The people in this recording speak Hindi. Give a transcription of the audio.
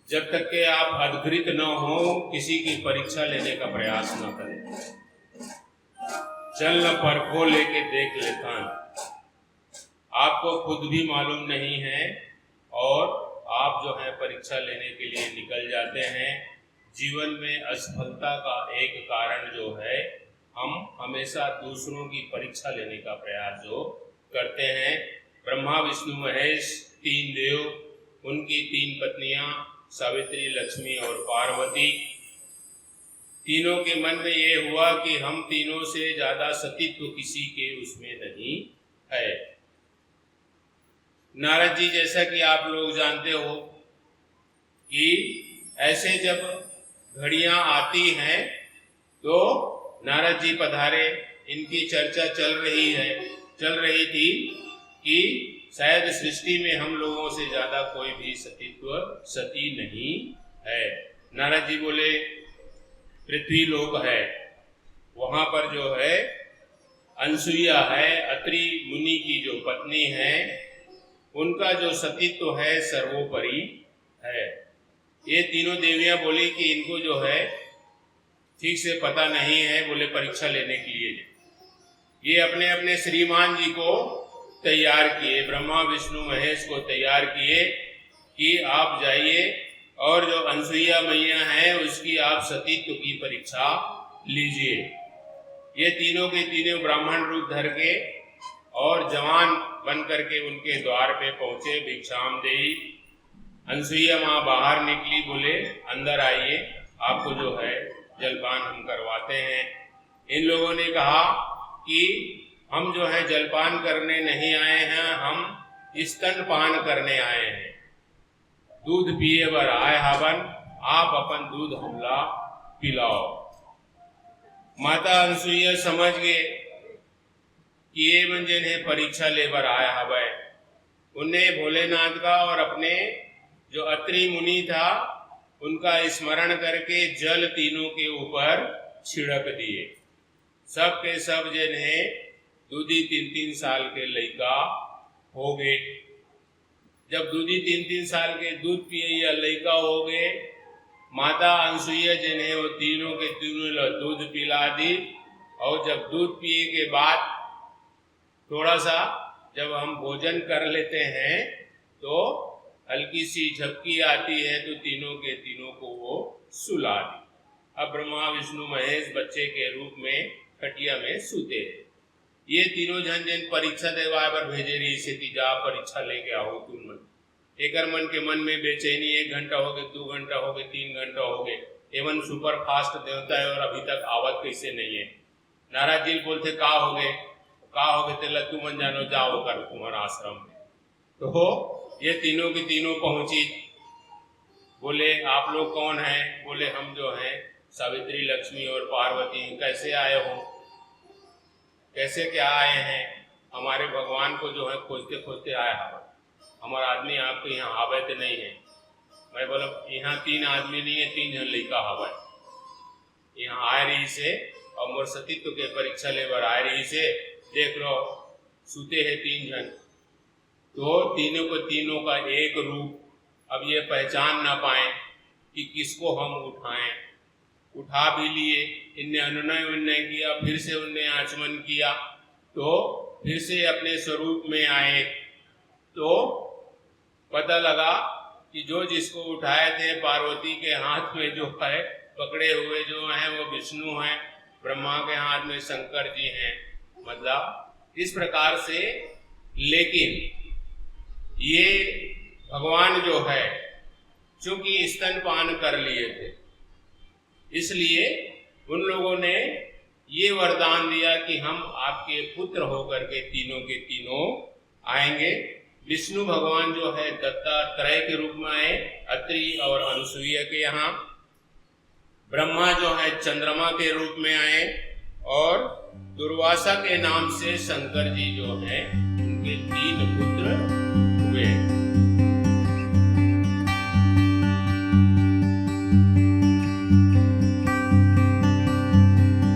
जब तक कि आप अधकृत न हो किसी की परीक्षा लेने का प्रयास न करें। चल न परखो लेके देख लेता है। आपको खुद भी मालूम नहीं है और आप जो है परीक्षा लेने के लिए निकल जाते हैं। जीवन में असफलता का एक कारण जो है, हम हमेशा दूसरों की परीक्षा लेने का प्रयास जो करते हैं। ब्रह्मा विष्णु महेश तीन देव, उनकी तीन पत्नियां सावित्री, लक्ष्मी और पार्वती, तीनों के मन में ये हुआ कि हम तीनों से ज्यादा सतीत्व किसी के उसमें नहीं है। नारद जी, जैसा कि आप लोग जानते हो कि ऐसे जब घड़ियां आती हैं तो नारद जी पधारे। इनकी चर्चा चल रही थी कि शायद सृष्टि में हम लोगों से ज्यादा कोई भी सती नहीं है। नारद जी बोले, पृथ्वी लोक है, वहां पर जो है अनसुईया है, अत्रि मुनि की जो पत्नी है, उनका जो सतीत्व है सर्वोपरि है। ये तीनों देवियां बोली कि इनको जो है ठीक से पता नहीं है। बोले परीक्षा लेने के लिए ये अपने अपने श्रीमान जी को तैयार किए, ब्रह्मा विष्णु महेश को तैयार किए कि आप जाइए और जो अनसुईया मैया है उसकी आप सतीत्व की परीक्षा लीजिए। ये तीनों के तीनों ब्राह्मण रूप धर के और जवान बन करके उनके द्वार पे पहुंचे। भिक्षाम देई। अनसुईया माँ बाहर निकली, बोले अंदर आइए, आपको जो है जलपान हम करवाते हैं। इन लोगों ने कहा कि हम जो है जलपान करने नहीं आए हैं, हम स्तनपान करने आए हैं। दूध पिए बर आए हवन, आप अपन दूध हमला पिलाओ। माता अनसुईया समझ गए कि ये मंजन है परीक्षा लेबर आया हवै। उन्हें भोलेनाथ का और अपने जो अत्रि मुनि था उनका स्मरण करके जल तीनों के ऊपर छिड़क दिए। सब के सब जन है दूधी 3-3 साल के लड़का हो गए। जब दूधी 3-3 साल के दूध पिए या लड़का हो गए, माता अनसुईया जन है वो तीनों के तीनों दूध पिला दी। और जब दूध पिए के बाद थोड़ा सा जब हम भोजन कर लेते हैं तो हल्की सी झपकी आती है तो तीनों के तीनों को वो सुला दी। अब ब्रह्मा विष्णु महेश बच्चे के रूप में खटिया में सूते हैं। ये तीनों जन परीक्षा देवा पर भेजे रही से जा परीक्षा लेके आओ तुम मन। एक मन के मन में बेचैनी, 1 घंटा हो गए, 2 घंटा हो गए, 3 घंटा हो गए, एवं सुपर फास्ट देवता है और अभी तक आवत कैसे नहीं है। नारद जी बोलते का हो गए तेला तू मन जानो, जाओ कर तुम्हारा आश्रम में। तो ये तीनों की तीनों पहुंची। बोले आप लोग कौन हैं? बोले हम जो हैं सावित्री, लक्ष्मी और पार्वती। कैसे आए हो? कैसे क्या आए हैं? हमारे भगवान को जो है खोजते खोजते आए हवा। हमारा आदमी आपके यहाँ आवे तो नहीं है। मैं बोला यहाँ 3 आदमी नहीं है, 3 जन लड़का हवा है। यहाँ आए रही से और मोर सतीत्व के परीक्षा लेकर आए रही से। देख लो सूते हैं 3 जन। तो तीनों को तीनों का एक रूप। अब ये पहचान ना पाए कि किसको हम उठाएं। उठा भी लिए, इनने अनुनय किया, फिर से उनने आचमन किया, तो फिर से अपने स्वरूप में आए। तो पता लगा कि जो जिसको उठाए थे पार्वती के हाथ में जो है पकड़े हुए जो हैं वो विष्णु हैं, ब्रह्मा के हाथ में शंकर जी हैं। मतलब इस प्रकार से। लेकिन ये भगवान जो है चूंकि स्तनपान कर लिए थे, इसलिए उन लोगों ने ये वरदान दिया कि हम आपके पुत्र होकर के तीनों के तीनों आएंगे। विष्णु भगवान जो है दत्तात्रेय के रूप में आए अत्रि और अनसुईया के यहाँ। ब्रह्मा जो है चंद्रमा के रूप में आए और दुर्वासा के नाम से शंकर जी जो है उनके 3 पुत्र हुए।